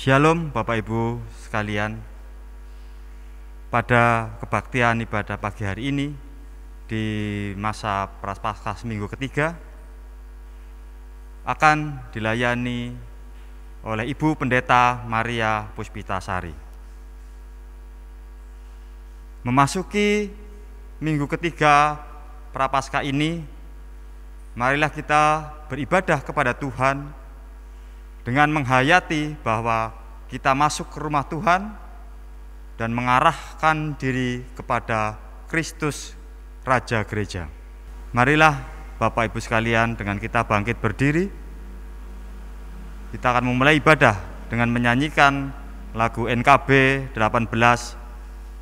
Shalom Bapak Ibu sekalian. Pada kebaktian ibadah pagi hari ini di masa Prapaskah minggu ketiga akan dilayani oleh Ibu Pendeta Maria Puspitasari. Memasuki minggu ketiga Prapaskah ini, marilah kita beribadah kepada Tuhan dengan menghayati bahwa kita masuk ke rumah Tuhan dan mengarahkan diri kepada Kristus Raja Gereja. Marilah Bapak Ibu sekalian, dengan kita bangkit berdiri. Kita akan memulai ibadah dengan menyanyikan lagu NKB 18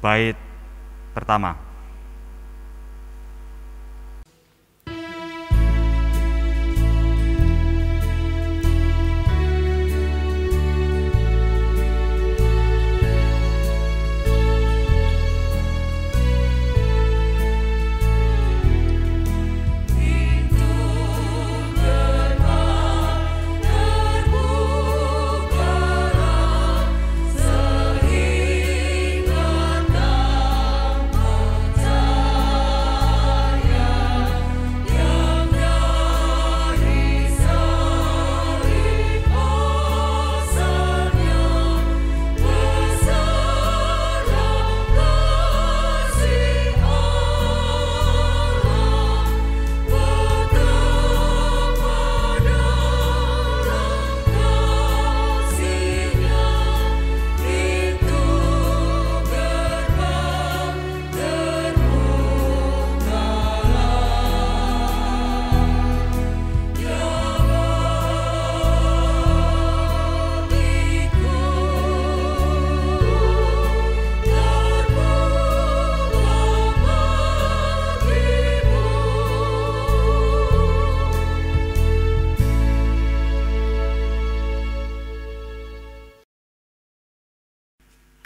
bait pertama.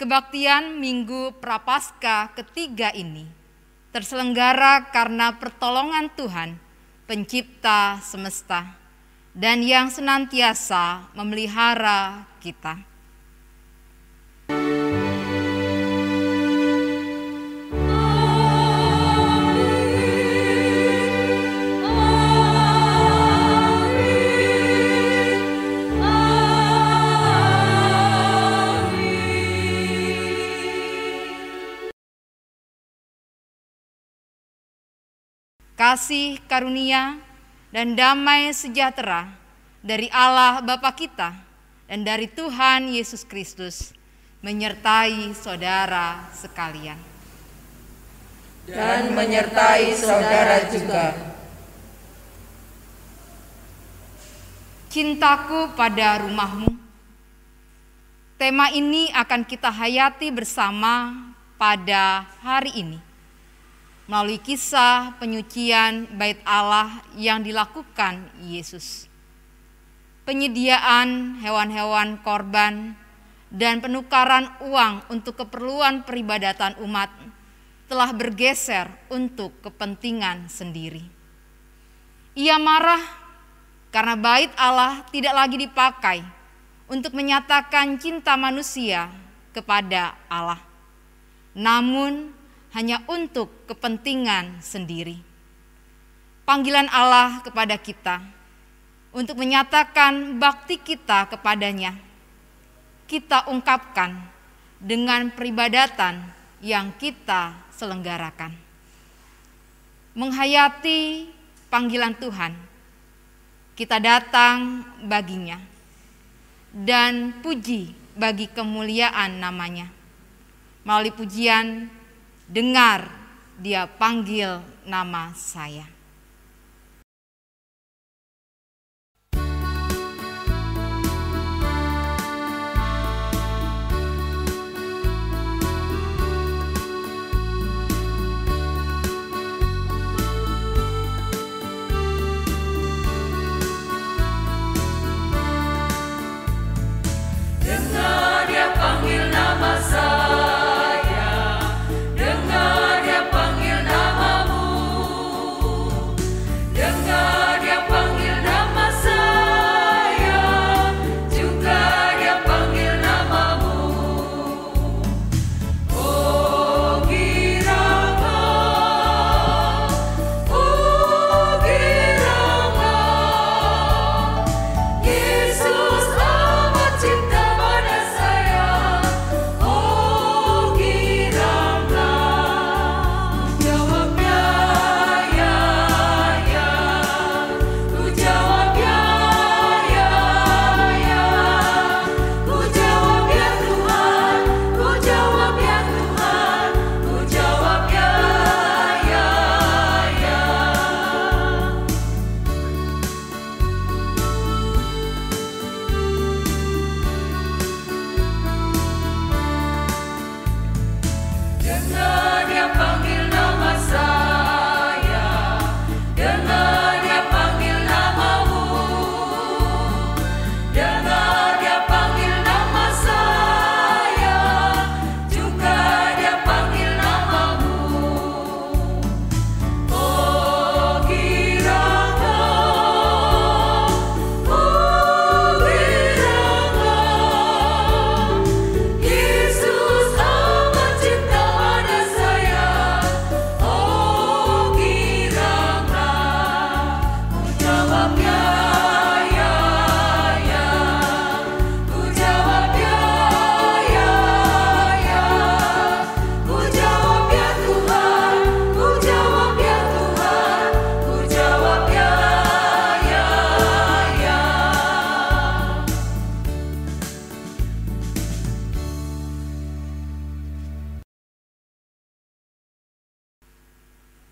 Kebaktian Minggu Prapaskah ketiga ini terselenggara karena pertolongan Tuhan, Pencipta semesta, dan yang senantiasa memelihara kita. Kasih karunia dan damai sejahtera dari Allah Bapa kita dan dari Tuhan Yesus Kristus menyertai saudara sekalian. Dan menyertai saudara juga. Cintaku pada rumahmu. Tema ini akan kita hayati bersama pada hari ini melalui kisah penyucian bait Allah yang dilakukan Yesus. Penyediaan hewan-hewan korban dan penukaran uang untuk keperluan peribadatan umat telah bergeser untuk kepentingan sendiri. Ia marah karena bait Allah tidak lagi dipakai untuk menyatakan cinta manusia kepada Allah, namun hanya untuk kepentingan sendiri. Panggilan Allah kepada kita untuk menyatakan bakti kita kepadanya, kita ungkapkan dengan peribadatan yang kita selenggarakan. Menghayati panggilan Tuhan, kita datang baginya dan puji bagi kemuliaan namanya. Melalui pujian, dengar dia panggil nama saya. Dengar dia panggil nama saya, dengar dia panggil namamu.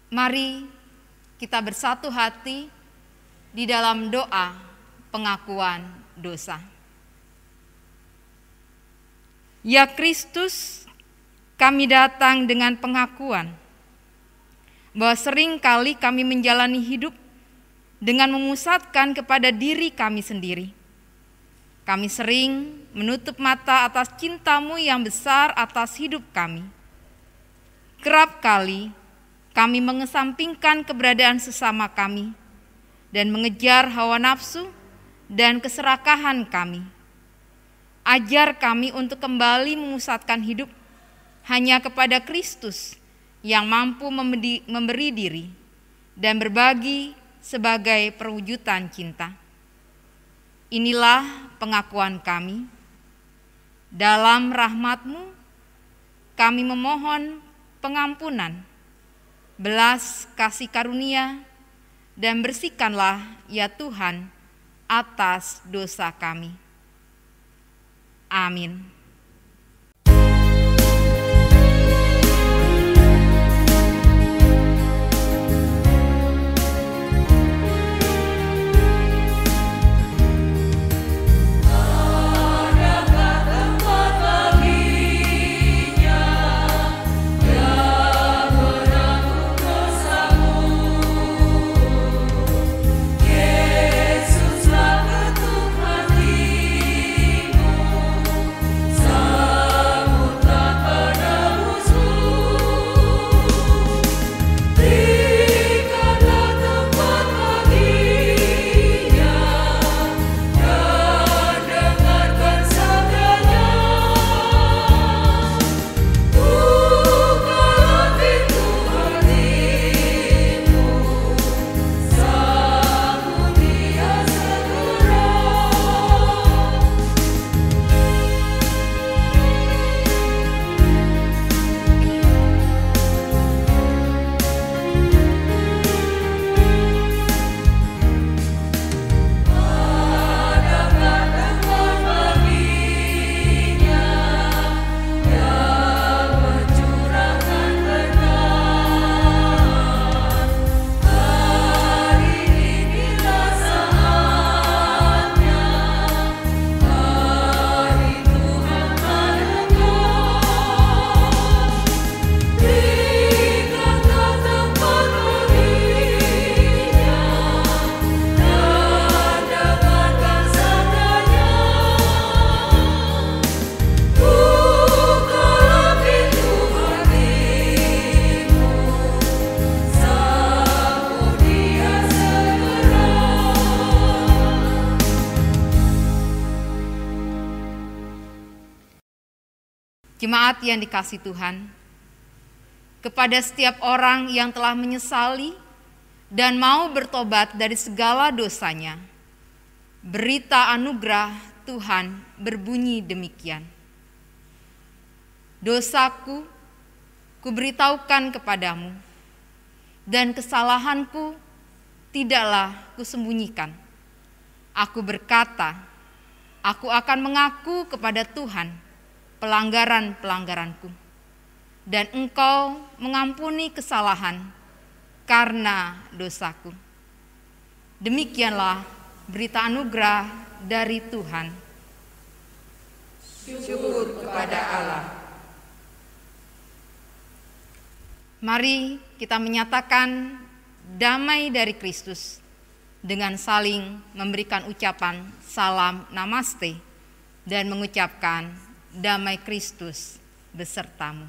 Mari kita bersatu hati di dalam doa pengakuan dosa. Ya Kristus, kami datang dengan pengakuan bahwa sering kali kami menjalani hidup dengan memusatkan kepada diri kami sendiri. Kami sering menutup mata atas cinta-Mu yang besar atas hidup kami. Kerap kali kami mengesampingkan keberadaan sesama kami dan mengejar hawa nafsu dan keserakahan kami. Ajar kami untuk kembali memusatkan hidup hanya kepada Kristus yang mampu memberi diri dan berbagi sebagai perwujudan cinta. Inilah pengakuan kami. Dalam rahmat-Mu kami memohon pengampunan, belas kasih karunia, dan bersihkanlah ya Tuhan atas dosa kami. Amin. Jemaat yang dikasihi Tuhan, kepada setiap orang yang telah menyesali dan mau bertobat dari segala dosanya, berita anugerah Tuhan berbunyi demikian. Dosaku kuberitahukan kepadamu, dan kesalahanku tidaklah kusembunyikan. Aku berkata, aku akan mengaku kepada Tuhan pelanggaran-pelanggaranku, dan Engkau mengampuni kesalahan karena dosaku. Demikianlah berita anugerah dari Tuhan. Syukur kepada Allah. Mari kita menyatakan damai dari Kristus dengan saling memberikan ucapan salam namaste dan mengucapkan damai Kristus besertamu.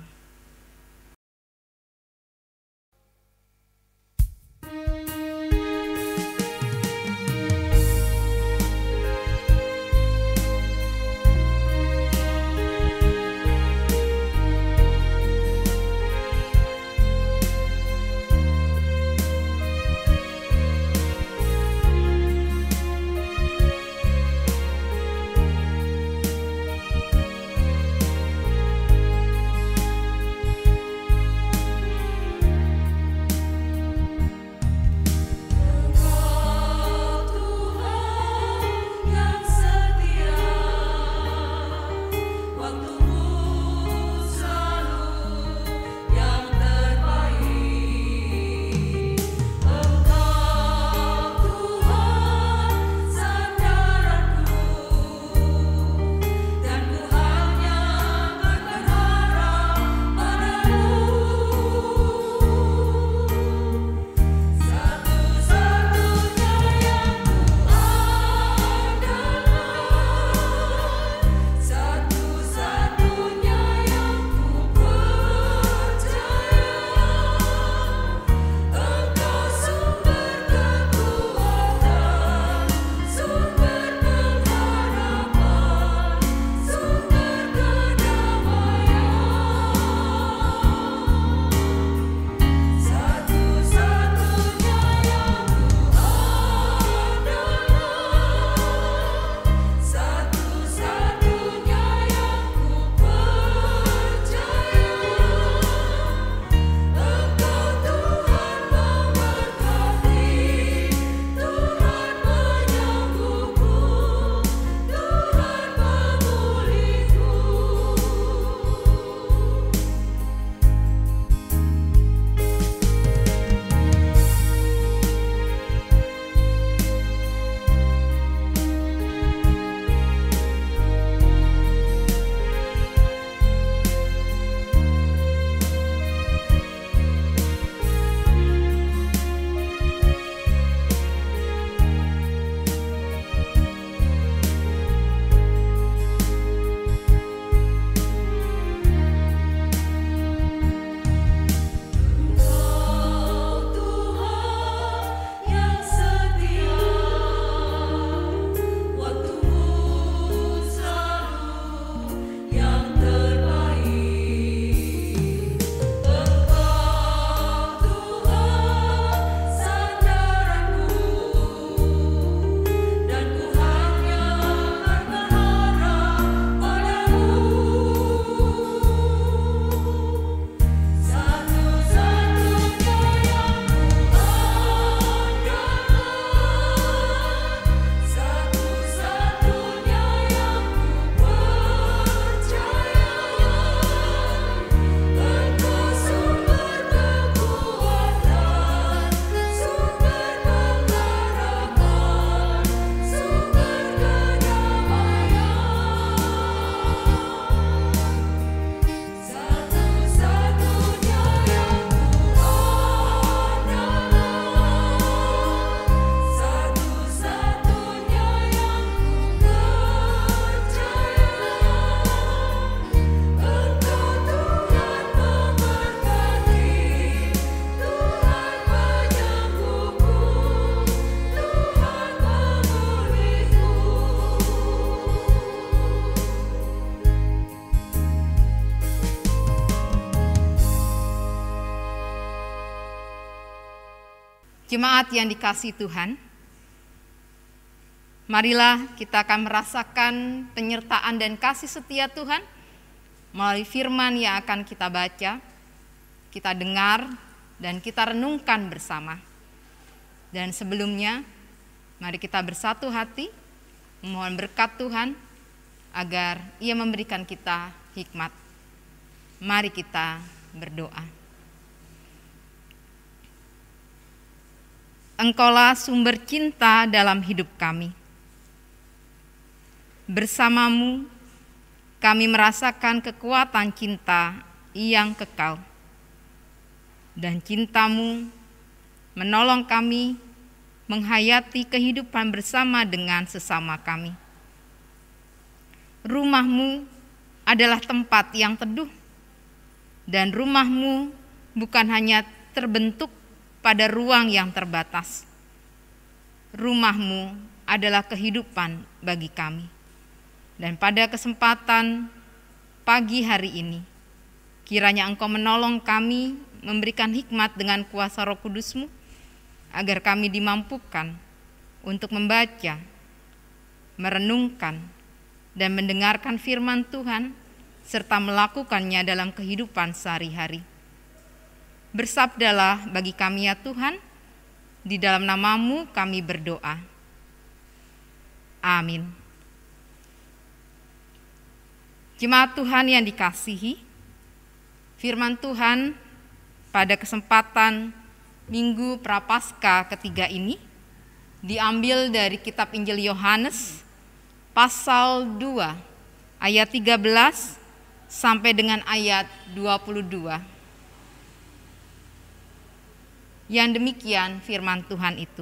Jemaat yang dikasihi Tuhan, marilah kita akan merasakan penyertaan dan kasih setia Tuhan melalui firman yang akan kita baca, kita dengar, dan kita renungkan bersama. Dan sebelumnya, mari kita bersatu hati, memohon berkat Tuhan, agar Ia memberikan kita hikmat. Mari kita berdoa. Engkaulah sumber cinta dalam hidup kami. Bersamamu, kami merasakan kekuatan cinta yang kekal. Dan cintamu menolong kami menghayati kehidupan bersama dengan sesama kami. Rumahmu adalah tempat yang teduh, dan rumahmu bukan hanya terbentuk pada ruang yang terbatas. Rumahmu adalah kehidupan bagi kami. Dan pada kesempatan pagi hari ini, kiranya Engkau menolong kami memberikan hikmat dengan kuasa Roh Kudus-Mu, agar kami dimampukan untuk membaca, merenungkan, dan mendengarkan firman Tuhan, serta melakukannya dalam kehidupan sehari-hari. Bersabdalah bagi kami ya Tuhan, di dalam nama-Mu kami berdoa. Amin. Jemaat Tuhan yang dikasihi, firman Tuhan pada kesempatan Minggu Prapaskah ketiga ini diambil dari kitab Injil Yohanes pasal 2 ayat 13 sampai dengan ayat 22. Yang demikian firman Tuhan itu.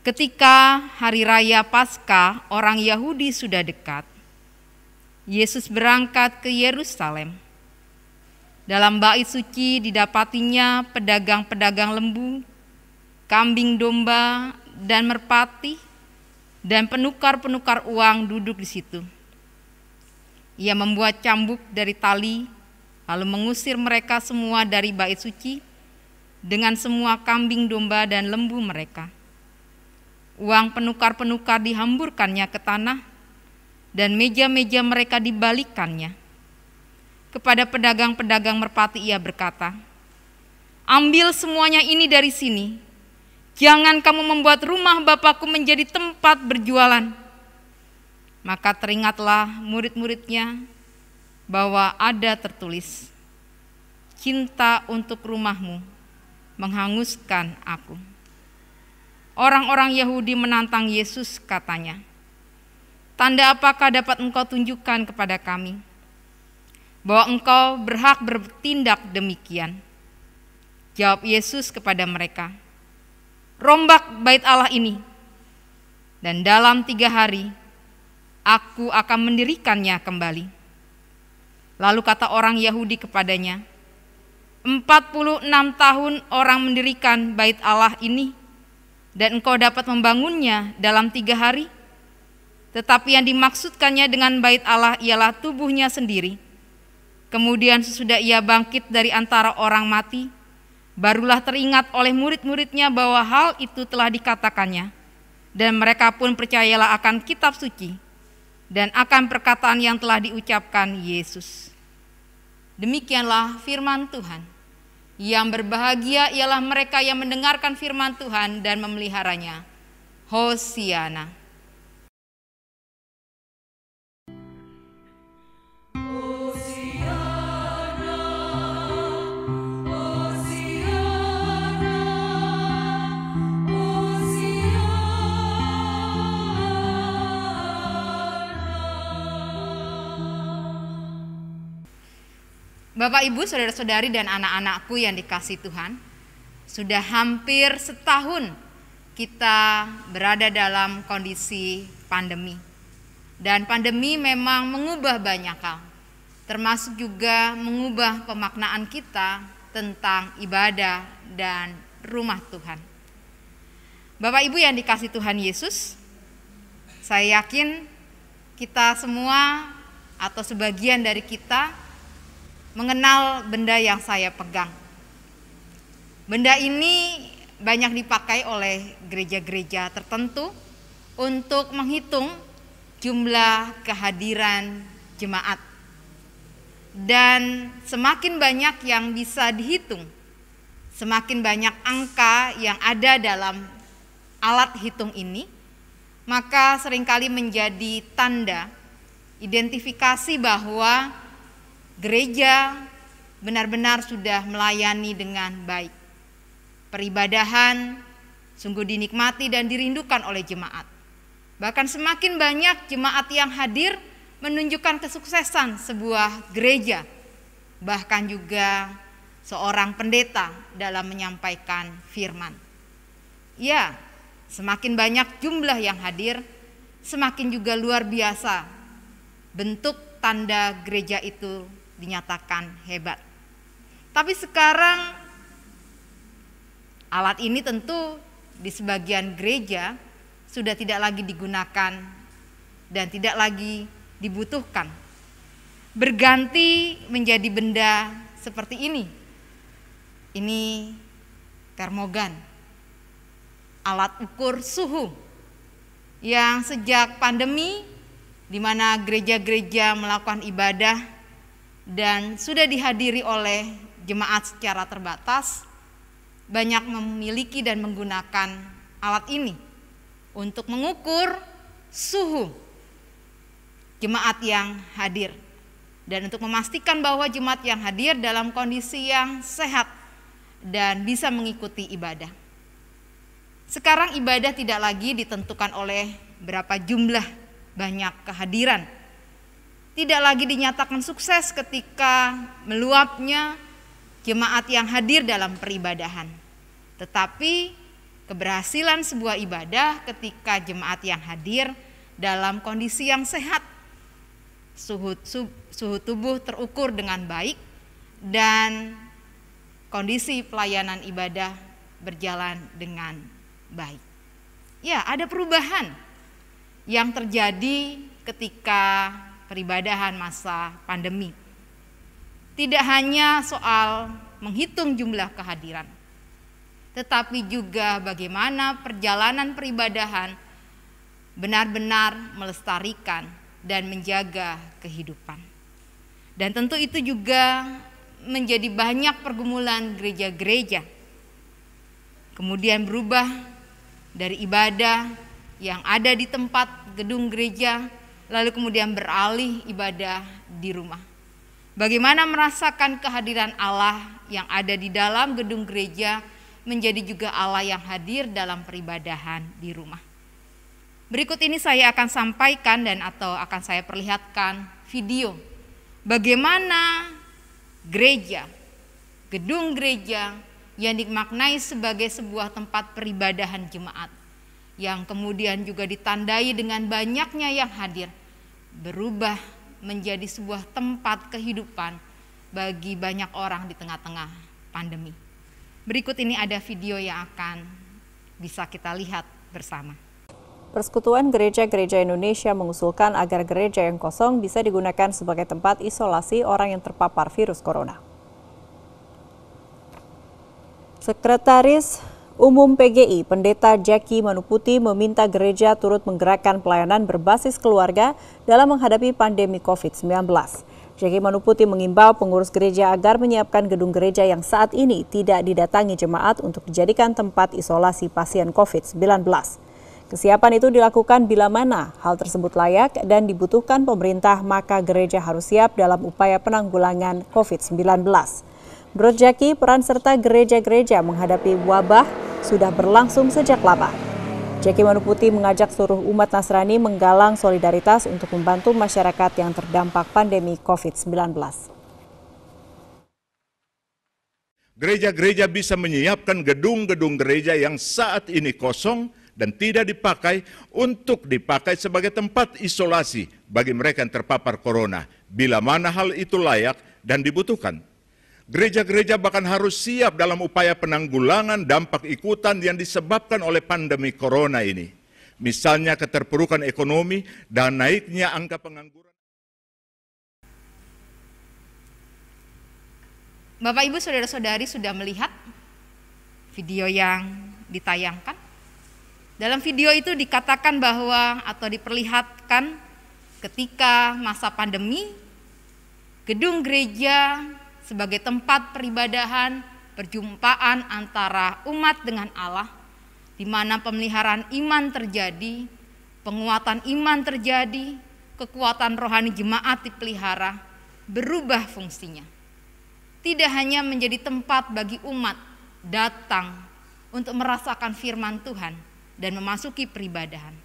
Ketika hari raya Paskah orang Yahudi sudah dekat, Yesus berangkat ke Yerusalem. Dalam bait suci didapatinya pedagang-pedagang lembu, kambing domba, dan merpati, dan penukar-penukar uang duduk di situ. Ia membuat cambuk dari tali, lalu mengusir mereka semua dari bait suci dengan semua kambing domba dan lembu mereka. Uang penukar-penukar dihamburkannya ke tanah, dan meja-meja mereka dibalikannya. Kepada pedagang-pedagang merpati ia berkata, "Ambil semuanya ini dari sini. Jangan kamu membuat rumah Bapakku menjadi tempat berjualan." Maka teringatlah murid-muridnya bahwa ada tertulis, "Cinta untuk rumahmu menghanguskan aku." Orang-orang Yahudi menantang Yesus, katanya, "Tanda apakah dapat engkau tunjukkan kepada kami bahwa engkau berhak bertindak demikian?" Jawab Yesus kepada mereka, "Rombak bait Allah ini, dan dalam 3 hari aku akan mendirikannya kembali." Lalu kata orang Yahudi kepadanya, 46 tahun orang mendirikan bait Allah ini, dan engkau dapat membangunnya dalam 3 hari? Tetapi yang dimaksudkannya dengan bait Allah ialah tubuhnya sendiri. Kemudian sesudah ia bangkit dari antara orang mati, barulah teringat oleh murid-muridnya bahwa hal itu telah dikatakannya, dan mereka pun percayalah akan kitab suci dan akan perkataan yang telah diucapkan Yesus. Demikianlah firman Tuhan. Yang berbahagia ialah mereka yang mendengarkan firman Tuhan dan memeliharanya. Hosiana. Bapak, Ibu, saudara-saudari, dan anak-anakku yang dikasihi Tuhan, sudah hampir setahun kita berada dalam kondisi pandemi. Dan pandemi memang mengubah banyak hal, termasuk juga mengubah pemaknaan kita tentang ibadah dan rumah Tuhan. Bapak, Ibu yang dikasihi Tuhan Yesus, saya yakin kita semua atau sebagian dari kita mengenal benda yang saya pegang. Benda ini banyak dipakai oleh gereja-gereja tertentu untuk menghitung jumlah kehadiran jemaat. Dan semakin banyak yang bisa dihitung, semakin banyak angka yang ada dalam alat hitung ini, maka seringkali menjadi tanda identifikasi bahwa gereja benar-benar sudah melayani dengan baik. Peribadahan sungguh dinikmati dan dirindukan oleh jemaat. Bahkan semakin banyak jemaat yang hadir menunjukkan kesuksesan sebuah gereja, bahkan juga seorang pendeta dalam menyampaikan firman. Ya, semakin banyak jumlah yang hadir, semakin juga luar biasa bentuk tanda gereja itu dinyatakan hebat. Tapi sekarang alat ini tentu di sebagian gereja sudah tidak lagi digunakan dan tidak lagi dibutuhkan. Berganti menjadi benda seperti ini. Ini termogan, alat ukur suhu yang sejak pandemi di mana gereja-gereja melakukan ibadah dan sudah dihadiri oleh jemaat secara terbatas, banyak memiliki dan menggunakan alat ini untuk mengukur suhu jemaat yang hadir dan untuk memastikan bahwa jemaat yang hadir dalam kondisi yang sehat dan bisa mengikuti ibadah. Sekarang ibadah tidak lagi ditentukan oleh berapa jumlah banyak kehadiran. Tidak lagi dinyatakan sukses ketika meluapnya jemaat yang hadir dalam peribadahan. Tetapi keberhasilan sebuah ibadah ketika jemaat yang hadir dalam kondisi yang sehat, suhu tubuh terukur dengan baik, dan kondisi pelayanan ibadah berjalan dengan baik. Ya, ada perubahan yang terjadi ketika peribadahan masa pandemi. Tidak hanya soal menghitung jumlah kehadiran, tetapi juga bagaimana perjalanan peribadahan benar-benar melestarikan dan menjaga kehidupan. Dan tentu itu juga menjadi banyak pergumulan gereja-gereja. Kemudian berubah dari ibadah yang ada di tempat gedung gereja, lalu kemudian beralih ibadah di rumah. Bagaimana merasakan kehadiran Allah yang ada di dalam gedung gereja menjadi juga Allah yang hadir dalam peribadahan di rumah. Berikut ini saya akan sampaikan atau akan saya perlihatkan video bagaimana gereja, gedung gereja yang dimaknai sebagai sebuah tempat peribadahan jemaat yang kemudian juga ditandai dengan banyaknya yang hadir berubah menjadi sebuah tempat kehidupan bagi banyak orang di tengah-tengah pandemi. Berikut ini ada video yang akan bisa kita lihat bersama. Persekutuan Gereja-Gereja Indonesia mengusulkan agar gereja yang kosong bisa digunakan sebagai tempat isolasi orang yang terpapar virus corona. Sekretaris Umum PGI, Pendeta Jaki Manuputi meminta gereja turut menggerakkan pelayanan berbasis keluarga dalam menghadapi pandemi COVID-19. Jaki Manuputi mengimbau pengurus gereja agar menyiapkan gedung gereja yang saat ini tidak didatangi jemaat untuk dijadikan tempat isolasi pasien COVID-19. Kesiapan itu dilakukan bila mana hal tersebut layak dan dibutuhkan pemerintah, maka gereja harus siap dalam upaya penanggulangan COVID-19. Menurut Jaki, peran serta gereja-gereja menghadapi wabah sudah berlangsung sejak lama. Jaki Manuputi mengajak seluruh umat Nasrani menggalang solidaritas untuk membantu masyarakat yang terdampak pandemi COVID-19. Gereja-gereja bisa menyiapkan gedung-gedung gereja yang saat ini kosong dan tidak dipakai untuk dipakai sebagai tempat isolasi bagi mereka yang terpapar corona, bila mana hal itu layak dan dibutuhkan. Gereja-gereja bahkan harus siap dalam upaya penanggulangan dampak ikutan yang disebabkan oleh pandemi corona ini. Misalnya keterpurukan ekonomi dan naiknya angka pengangguran. Bapak Ibu Saudara-saudari sudah melihat video yang ditayangkan. Dalam video itu dikatakan bahwa atau diperlihatkan ketika masa pandemi, gedung gereja sebagai tempat peribadahan, perjumpaan antara umat dengan Allah, di mana pemeliharaan iman terjadi, penguatan iman terjadi, kekuatan rohani jemaat dipelihara, berubah fungsinya. Tidak hanya menjadi tempat bagi umat datang untuk merasakan firman Tuhan dan memasuki peribadahan.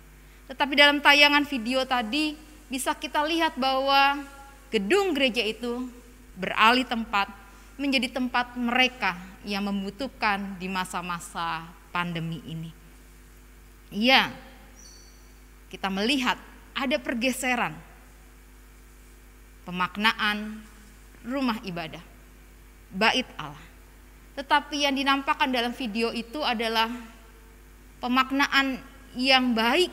Tetapi dalam tayangan video tadi bisa kita lihat bahwa gedung gereja itu beralih tempat menjadi tempat mereka yang membutuhkan di masa-masa pandemi ini. Iya, kita melihat ada pergeseran pemaknaan rumah ibadah, bait Allah. Tetapi yang dinampakkan dalam video itu adalah pemaknaan yang baik,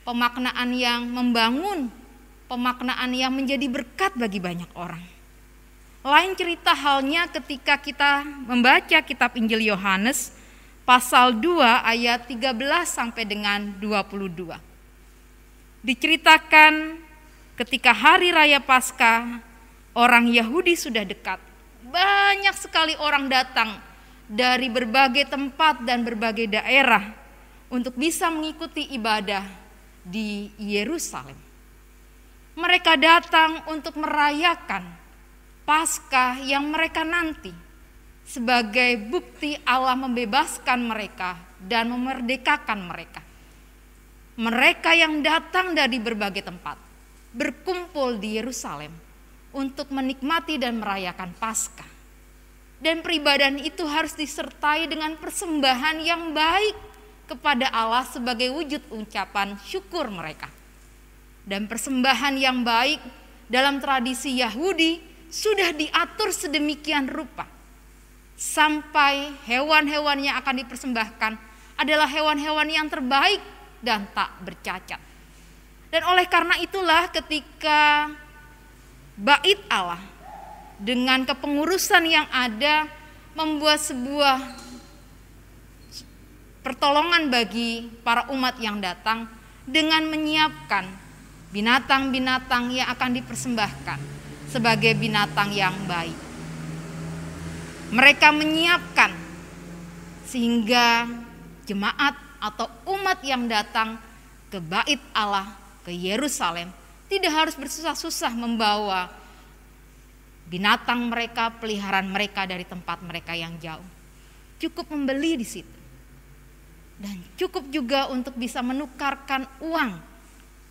pemaknaan yang membangun, pemaknaan yang menjadi berkat bagi banyak orang. Lain cerita halnya ketika kita membaca kitab Injil Yohanes pasal 2 ayat 13 sampai dengan 22. Diceritakan ketika hari raya Paskah, orang Yahudi sudah dekat. Banyak sekali orang datang dari berbagai tempat dan berbagai daerah untuk bisa mengikuti ibadah di Yerusalem. Mereka datang untuk merayakan Paskah yang mereka nanti sebagai bukti Allah membebaskan mereka dan memerdekakan mereka. Mereka yang datang dari berbagai tempat berkumpul di Yerusalem untuk menikmati dan merayakan Paskah. Dan peribadahan itu harus disertai dengan persembahan yang baik kepada Allah sebagai wujud ucapan syukur mereka. Dan persembahan yang baik dalam tradisi Yahudi sudah diatur sedemikian rupa sampai hewan-hewan yang akan dipersembahkan adalah hewan-hewan yang terbaik dan tak bercacat. Dan oleh karena itulah ketika bait Allah dengan kepengurusan yang ada membuat sebuah pertolongan bagi para umat yang datang dengan menyiapkan binatang-binatang yang akan dipersembahkan sebagai binatang yang baik. Mereka menyiapkan sehingga jemaat atau umat yang datang ke bait Allah, ke Yerusalem, tidak harus bersusah-susah membawa binatang mereka, peliharaan mereka dari tempat mereka yang jauh. Cukup membeli di situ. Dan cukup juga untuk bisa menukarkan uang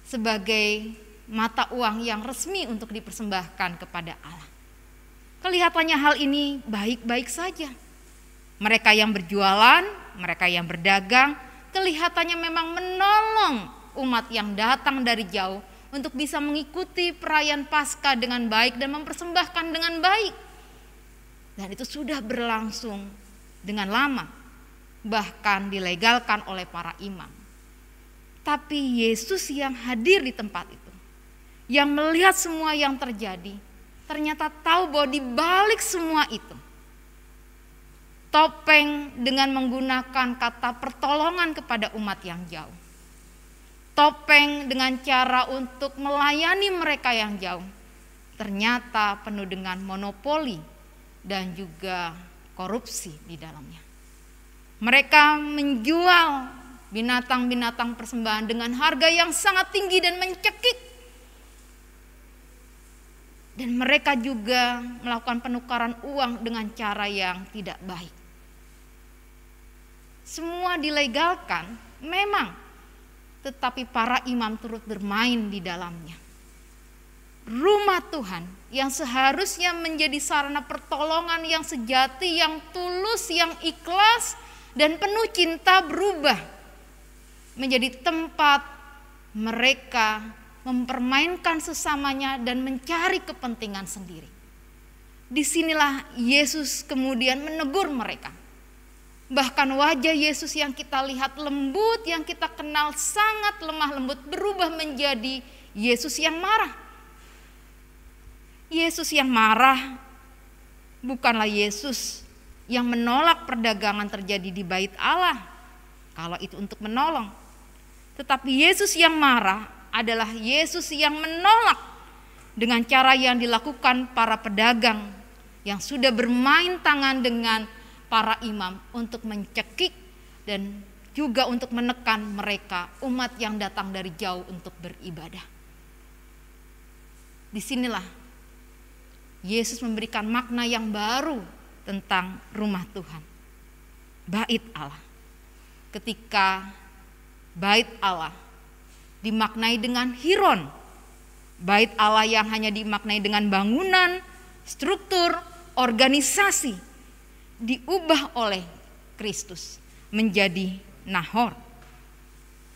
sebagai mata uang yang resmi untuk dipersembahkan kepada Allah. Kelihatannya hal ini baik-baik saja. Mereka yang berjualan, mereka yang berdagang, kelihatannya memang menolong umat yang datang dari jauh untuk bisa mengikuti perayaan Paskah dengan baik dan mempersembahkan dengan baik. Dan itu sudah berlangsung dengan lama, bahkan dilegalkan oleh para imam. Tapi Yesus yang hadir di tempat itu, yang melihat semua yang terjadi, ternyata tahu bahwa di balik semua itu, topeng dengan menggunakan kata pertolongan kepada umat yang jauh. Topeng dengan cara untuk melayani mereka yang jauh, ternyata penuh dengan monopoli dan juga korupsi di dalamnya. Mereka menjual binatang-binatang persembahan dengan harga yang sangat tinggi dan mencekik. Dan mereka juga melakukan penukaran uang dengan cara yang tidak baik. Semua dilegalkan memang, tetapi para imam turut bermain di dalamnya. Rumah Tuhan yang seharusnya menjadi sarana pertolongan yang sejati, yang tulus, yang ikhlas dan penuh cinta berubah menjadi tempat mereka mempermainkan sesamanya dan mencari kepentingan sendiri. Disinilah Yesus kemudian menegur mereka. Bahkan wajah Yesus yang kita lihat lembut, yang kita kenal sangat lemah lembut, berubah menjadi Yesus yang marah. Yesus yang marah bukanlah Yesus yang menolak perdagangan terjadi di bait Allah, kalau itu untuk menolong. Tetapi Yesus yang marah adalah Yesus yang menolak dengan cara yang dilakukan para pedagang yang sudah bermain tangan dengan para imam untuk mencekik dan juga untuk menekan mereka, umat yang datang dari jauh untuk beribadah. Disinilah Yesus memberikan makna yang baru tentang rumah Tuhan, bait Allah. Ketika bait Allah dimaknai dengan hiron, bait Allah yang hanya dimaknai dengan bangunan, struktur, organisasi, diubah oleh Kristus menjadi nahor,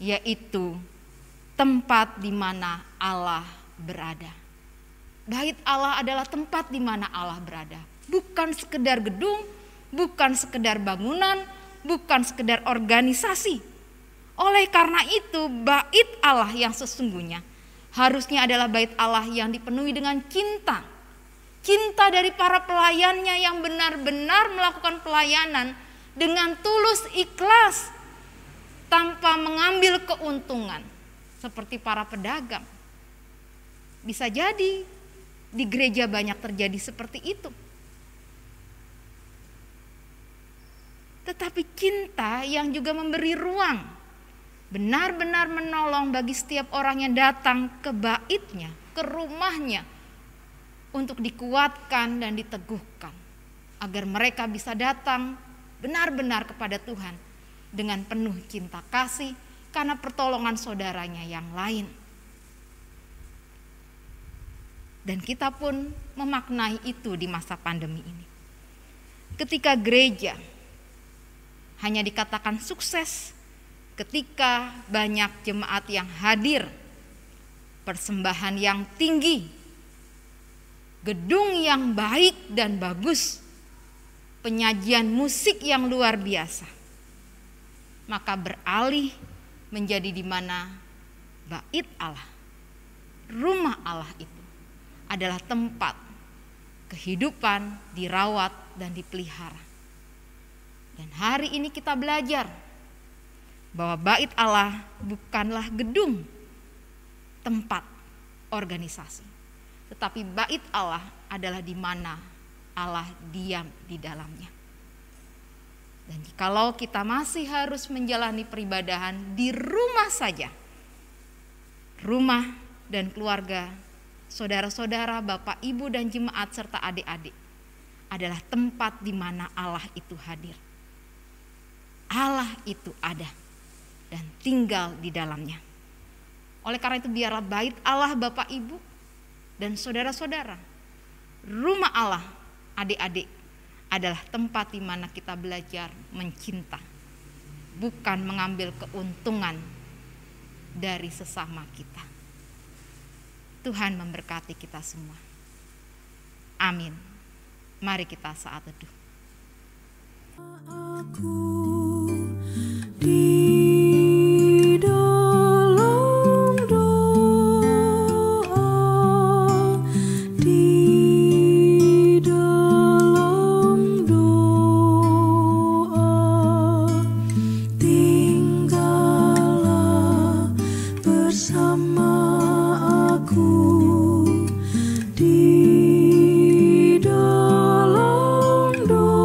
yaitu tempat di mana Allah berada. Bait Allah adalah tempat di mana Allah berada, bukan sekedar gedung, bukan sekedar bangunan, bukan sekedar organisasi. Oleh karena itu, bait Allah yang sesungguhnya harusnya adalah bait Allah yang dipenuhi dengan cinta. Cinta dari para pelayannya yang benar-benar melakukan pelayanan dengan tulus ikhlas, tanpa mengambil keuntungan seperti para pedagang. Bisa jadi di gereja banyak terjadi seperti itu. Tetapi cinta yang juga memberi ruang, benar-benar menolong bagi setiap orang yang datang ke baitnya, ke rumahnya, untuk dikuatkan dan diteguhkan, agar mereka bisa datang benar-benar kepada Tuhan dengan penuh cinta kasih karena pertolongan saudaranya yang lain. Dan kita pun memaknai itu di masa pandemi ini. Ketika gereja hanya dikatakan sukses ketika banyak jemaat yang hadir, persembahan yang tinggi, gedung yang baik dan bagus, penyajian musik yang luar biasa, maka beralih menjadi di mana bait Allah, rumah Allah itu adalah tempat kehidupan dirawat dan dipelihara. Dan hari ini kita belajar bahwa bait Allah bukanlah gedung, tempat organisasi, tetapi bait Allah adalah di mana Allah diam di dalamnya. Dan jikalau kita masih harus menjalani peribadahan di rumah saja, rumah dan keluarga, saudara-saudara, bapak, ibu, dan jemaat serta adik-adik adalah tempat di mana Allah itu hadir. Allah itu ada dan tinggal di dalamnya. Oleh karena itu biarlah bait Allah, bapak, ibu, dan saudara-saudara, rumah Allah, adik-adik, adalah tempat di mana kita belajar mencinta, bukan mengambil keuntungan dari sesama kita. Tuhan memberkati kita semua. Amin. Mari kita saat teduh. Aku di dalam doa, di dalam doa, tinggallah bersama aku di dalam doa.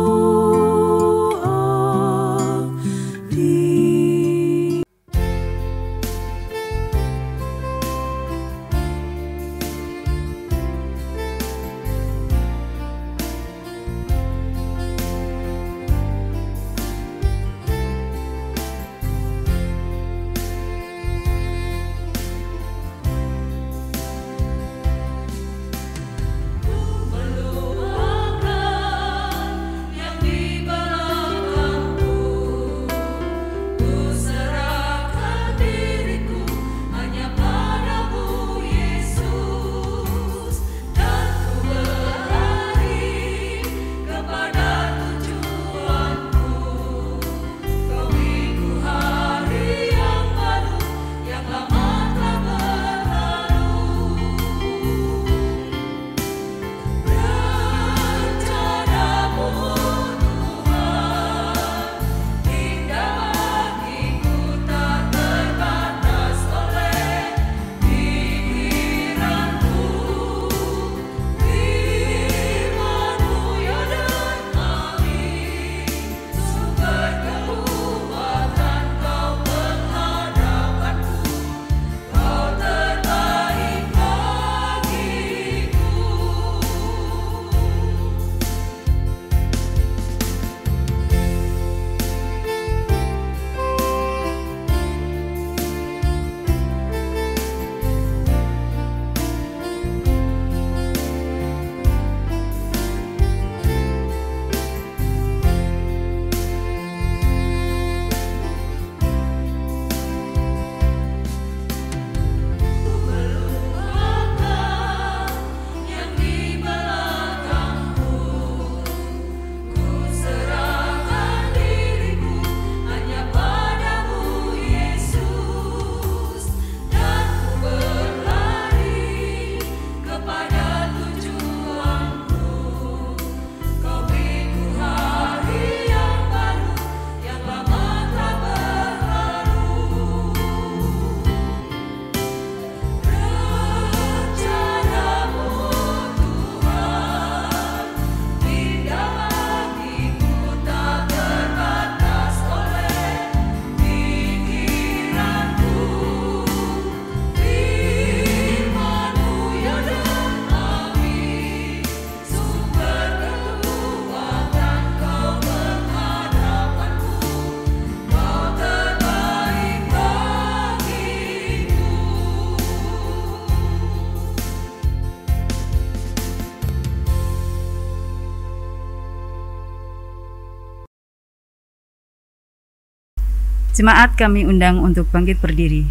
Jemaat kami undang untuk bangkit berdiri.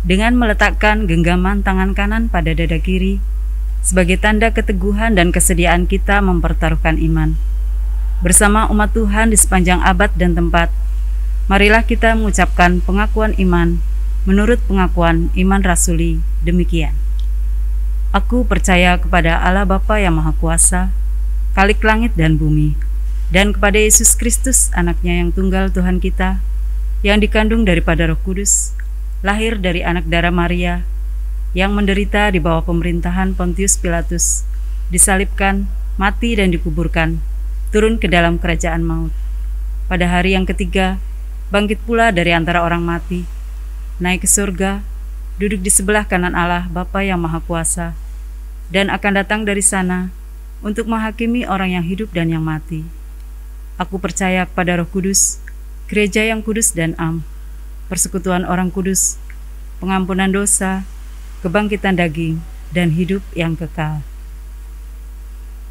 Dengan meletakkan genggaman tangan kanan pada dada kiri, sebagai tanda keteguhan dan kesediaan kita mempertaruhkan iman. Bersama umat Tuhan di sepanjang abad dan tempat, marilah kita mengucapkan pengakuan iman menurut pengakuan iman rasuli demikian. Aku percaya kepada Allah Bapa yang Maha Kuasa, Khalik langit dan bumi, dan kepada Yesus Kristus, anaknya yang tunggal Tuhan kita, yang dikandung daripada Roh Kudus, lahir dari anak darah Maria, yang menderita di bawah pemerintahan Pontius Pilatus, disalibkan, mati dan dikuburkan, turun ke dalam kerajaan maut. Pada hari yang ketiga, bangkit pula dari antara orang mati, naik ke surga, duduk di sebelah kanan Allah Bapa yang Maha Kuasa, dan akan datang dari sana untuk menghakimi orang yang hidup dan yang mati. Aku percaya kepada Roh Kudus, gereja yang kudus dan am, persekutuan orang kudus, pengampunan dosa, kebangkitan daging, dan hidup yang kekal.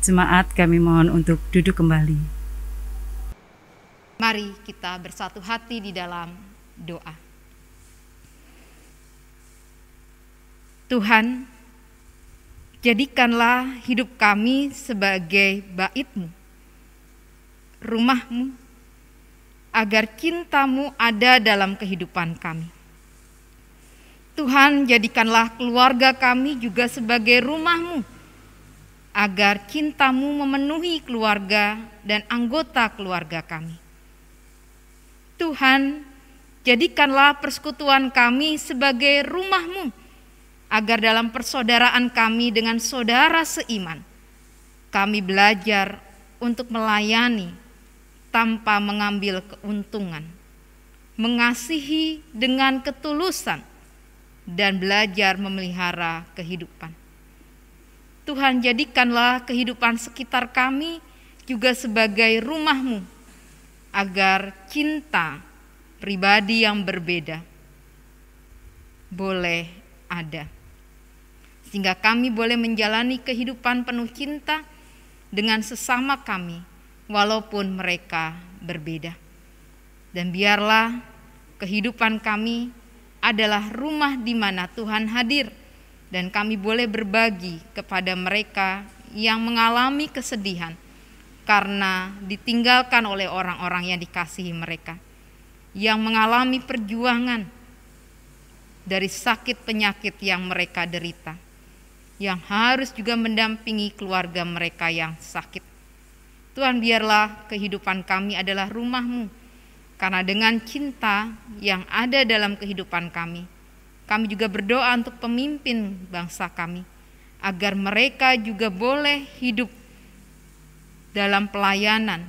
Jemaat kami mohon untuk duduk kembali. Mari kita bersatu hati di dalam doa. Tuhan, jadikanlah hidup kami sebagai bait-Mu, rumah-Mu, agar cinta-Mu ada dalam kehidupan kami. Tuhan, jadikanlah keluarga kami juga sebagai rumah-Mu, agar cinta-Mu memenuhi keluarga dan anggota keluarga kami. Tuhan, jadikanlah persekutuan kami sebagai rumah-Mu, agar dalam persaudaraan kami dengan saudara seiman, kami belajar untuk melayani tanpa mengambil keuntungan, mengasihi dengan ketulusan, dan belajar memelihara kehidupan. Tuhan, jadikanlah kehidupan sekitar kami juga sebagai rumah-Mu, agar cinta pribadi yang berbeda boleh ada, sehingga kami boleh menjalani kehidupan penuh cinta dengan sesama kami, walaupun mereka berbeda. Dan biarlah kehidupan kami adalah rumah di mana Tuhan hadir, dan kami boleh berbagi kepada mereka yang mengalami kesedihan karena ditinggalkan oleh orang-orang yang dikasihi mereka, yang mengalami perjuangan dari sakit penyakit yang mereka derita, yang harus juga mendampingi keluarga mereka yang sakit. Tuhan, biarlah kehidupan kami adalah rumah-Mu, karena dengan cinta yang ada dalam kehidupan kami juga berdoa untuk pemimpin bangsa kami, agar mereka juga boleh hidup dalam pelayanan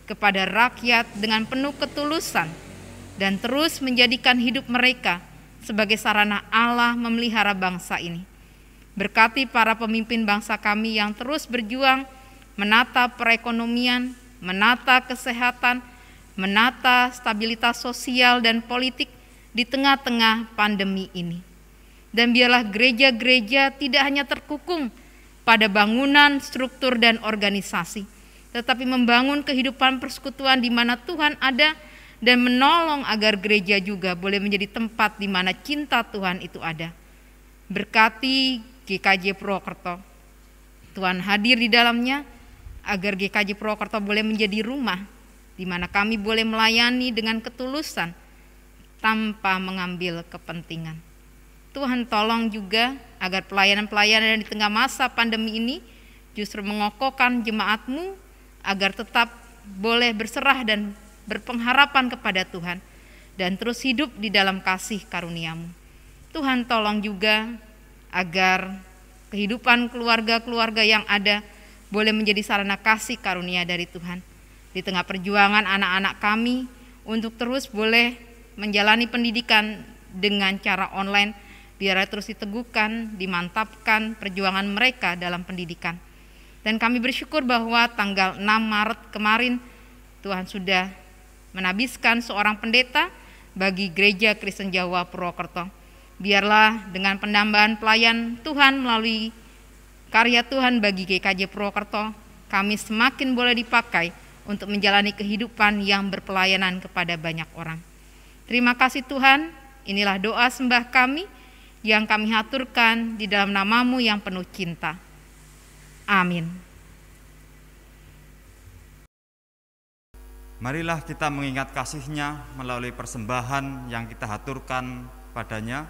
kepada rakyat dengan penuh ketulusan, dan terus menjadikan hidup mereka sebagai sarana Allah memelihara bangsa ini. Berkati para pemimpin bangsa kami yang terus berjuang menata perekonomian, menata kesehatan, menata stabilitas sosial dan politik di tengah-tengah pandemi ini. Dan biarlah gereja-gereja tidak hanya terkukung pada bangunan, struktur, dan organisasi, tetapi membangun kehidupan persekutuan di mana Tuhan ada, dan menolong agar gereja juga boleh menjadi tempat di mana cinta Tuhan itu ada. Berkati GKJ Purwokerto, Tuhan hadir di dalamnya, agar GKJ Purwokerto boleh menjadi rumah di mana kami boleh melayani dengan ketulusan tanpa mengambil kepentingan. Tuhan, tolong juga agar pelayanan-pelayanan di tengah masa pandemi ini justru mengokohkan jemaat-Mu agar tetap boleh berserah dan berpengharapan kepada Tuhan, dan terus hidup di dalam kasih karunia-Mu. Tuhan, tolong juga agar kehidupan keluarga-keluarga yang ada boleh menjadi sarana kasih karunia dari Tuhan. Di tengah perjuangan anak-anak kami untuk terus boleh menjalani pendidikan dengan cara online, biar terus diteguhkan, dimantapkan perjuangan mereka dalam pendidikan. Dan kami bersyukur bahwa tanggal 6 Maret kemarin Tuhan sudah menabiskan seorang pendeta bagi Gereja Kristen Jawa Purwokerto. Biarlah dengan penambahan pelayan Tuhan melalui karya Tuhan bagi GKJ Purwokerto, kami semakin boleh dipakai untuk menjalani kehidupan yang berpelayanan kepada banyak orang. Terima kasih Tuhan, inilah doa sembah kami yang kami haturkan di dalam nama-Mu yang penuh cinta. Amin. Marilah kita mengingat kasih-Nya melalui persembahan yang kita haturkan padanya.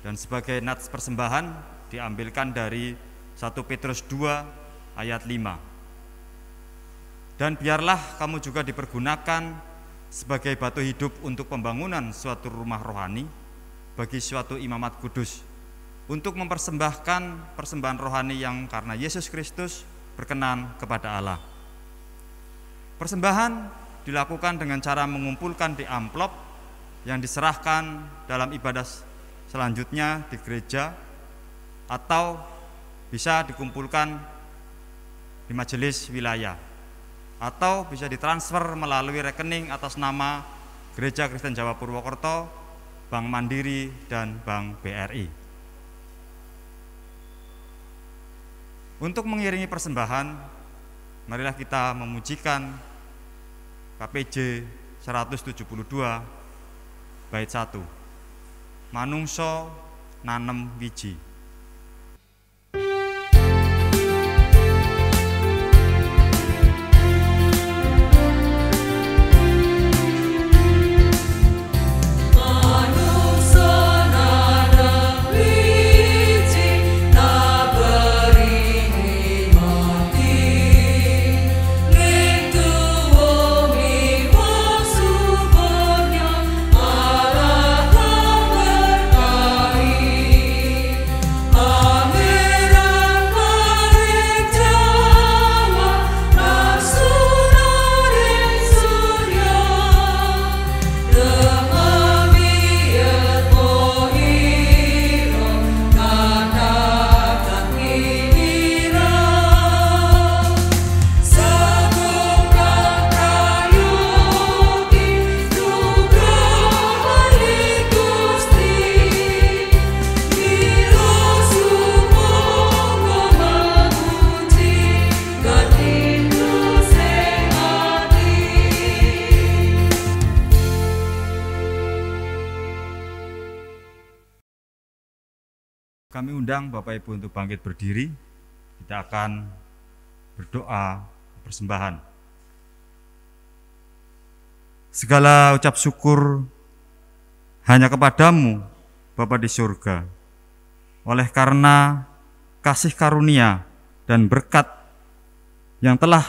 Dan sebagai nats persembahan diambilkan dari 1 Petrus 2 ayat 5. Dan biarlah kamu juga dipergunakan sebagai batu hidup untuk pembangunan suatu rumah rohani bagi suatu imamat kudus, untuk mempersembahkan persembahan rohani yang karena Yesus Kristus berkenan kepada Allah. Persembahan dilakukan dengan cara mengumpulkan di amplop yang diserahkan dalam ibadah selanjutnya di gereja, atau bisa dikumpulkan di majelis wilayah, atau bisa ditransfer melalui rekening atas nama Gereja Kristen Jawa Purwokerto, Bank Mandiri, dan Bank BRI. Untuk mengiringi persembahan, marilah kita memujikan KPJ 172 bait 1, Manungso nanem wiji. Kami undang Bapak Ibu untuk bangkit berdiri. Kita akan berdoa persembahan. Segala ucap syukur hanya kepadamu, Bapa di surga, oleh karena kasih karunia dan berkat yang telah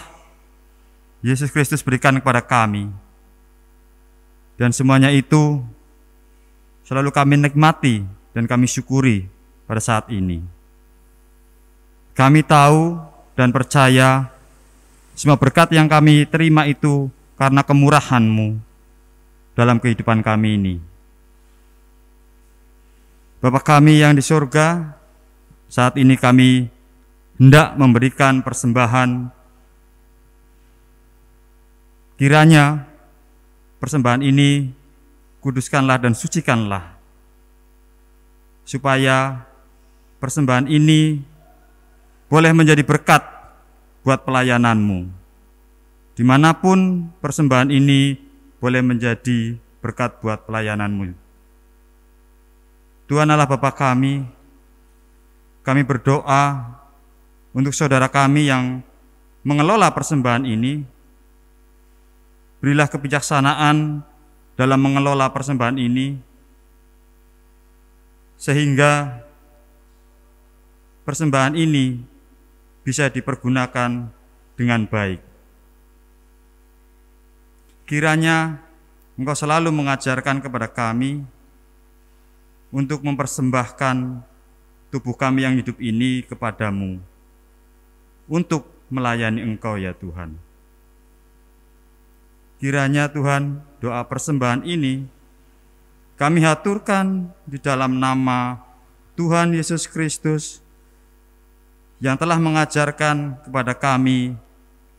Yesus Kristus berikan kepada kami. Dan semuanya itu selalu kami nikmati dan kami syukuri pada saat ini. Kami tahu dan percaya semua berkat yang kami terima itu karena kemurahan-Mu dalam kehidupan kami ini. Bapa kami yang di surga, saat ini kami hendak memberikan persembahan. Kiranya persembahan ini kuduskanlah dan sucikanlah, supaya persembahan ini boleh menjadi berkat buat pelayanan-Mu. Dimanapun persembahan ini boleh menjadi berkat buat pelayanan-Mu. Tuhan Allah Bapa kami berdoa untuk saudara kami yang mengelola persembahan ini. Berilah kebijaksanaan dalam mengelola persembahan ini, sehingga persembahan ini bisa dipergunakan dengan baik. Kiranya Engkau selalu mengajarkan kepada kami untuk mempersembahkan tubuh kami yang hidup ini kepadamu, untuk melayani Engkau ya Tuhan. Kiranya Tuhan, doa persembahan ini kami haturkan di dalam nama Tuhan Yesus Kristus yang telah mengajarkan kepada kami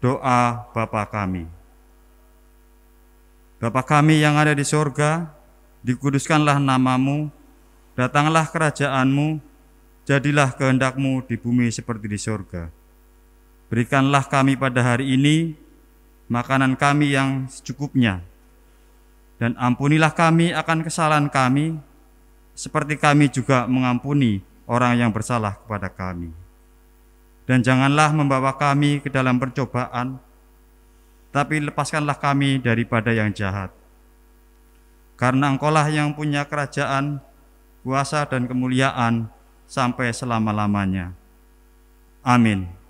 doa Bapa kami. Bapa kami yang ada di sorga, dikuduskanlah nama-Mu, datanglah kerajaan-Mu, jadilah kehendak-Mu di bumi seperti di sorga. Berikanlah kami pada hari ini makanan kami yang secukupnya, Dan ampunilah kami akan kesalahan kami, seperti kami juga mengampuni orang yang bersalah kepada kami. Dan janganlah membawa kami ke dalam percobaan, tapi lepaskanlah kami daripada yang jahat. Karena Engkaulah yang punya kerajaan, kuasa dan kemuliaan sampai selama-lamanya. Amin.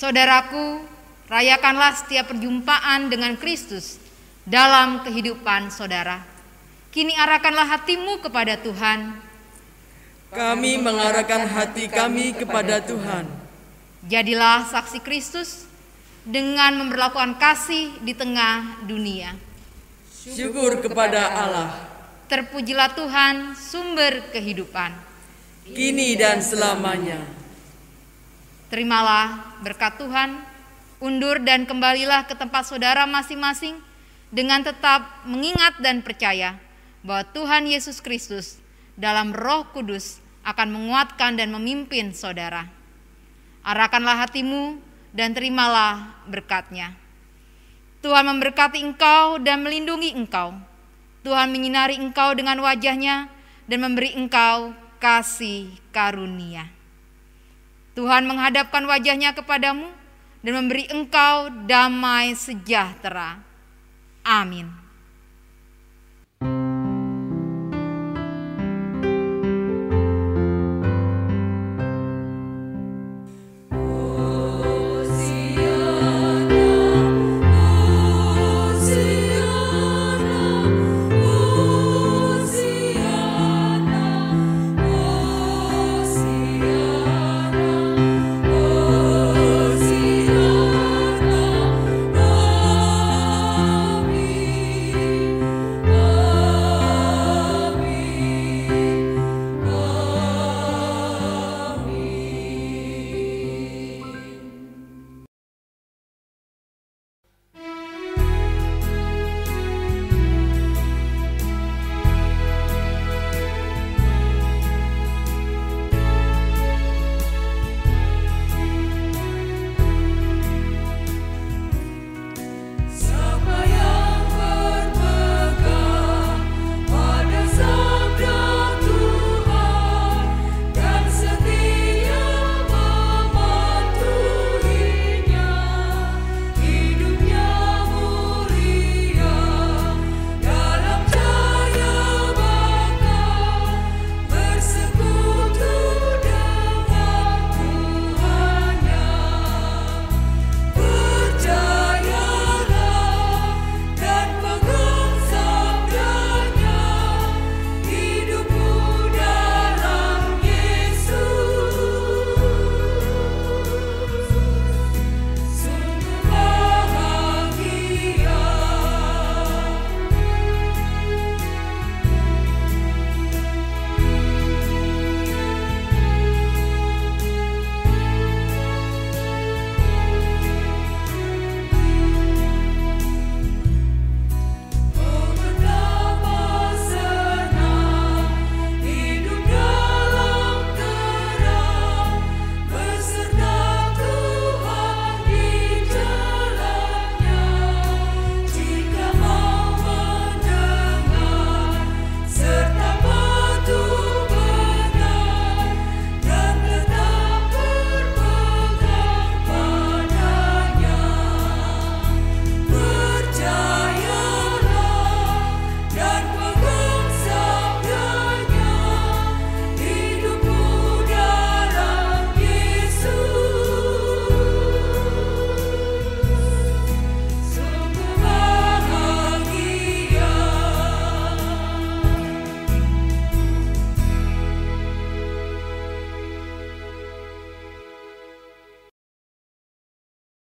Saudaraku, rayakanlah setiap perjumpaan dengan Kristus dalam kehidupan saudara. Kini arahkanlah hatimu kepada Tuhan. Kami mengarahkan hati kami kepada Tuhan. Jadilah saksi Kristus dengan memperlakukan kasih di tengah dunia. Syukur kepada Allah. Terpujilah Tuhan, sumber kehidupan, kini dan selamanya. Terimalah berkat Tuhan, undur dan kembalilah ke tempat saudara masing-masing dengan tetap mengingat dan percaya bahwa Tuhan Yesus Kristus dalam Roh Kudus akan menguatkan dan memimpin saudara. Arahkanlah hatimu dan terimalah berkat-Nya. Tuhan memberkati engkau dan melindungi engkau. Tuhan menyinari engkau dengan wajah-Nya dan memberi engkau kasih karunia. Tuhan menghadapkan wajah-Nya kepadamu dan memberi engkau damai sejahtera. Amin.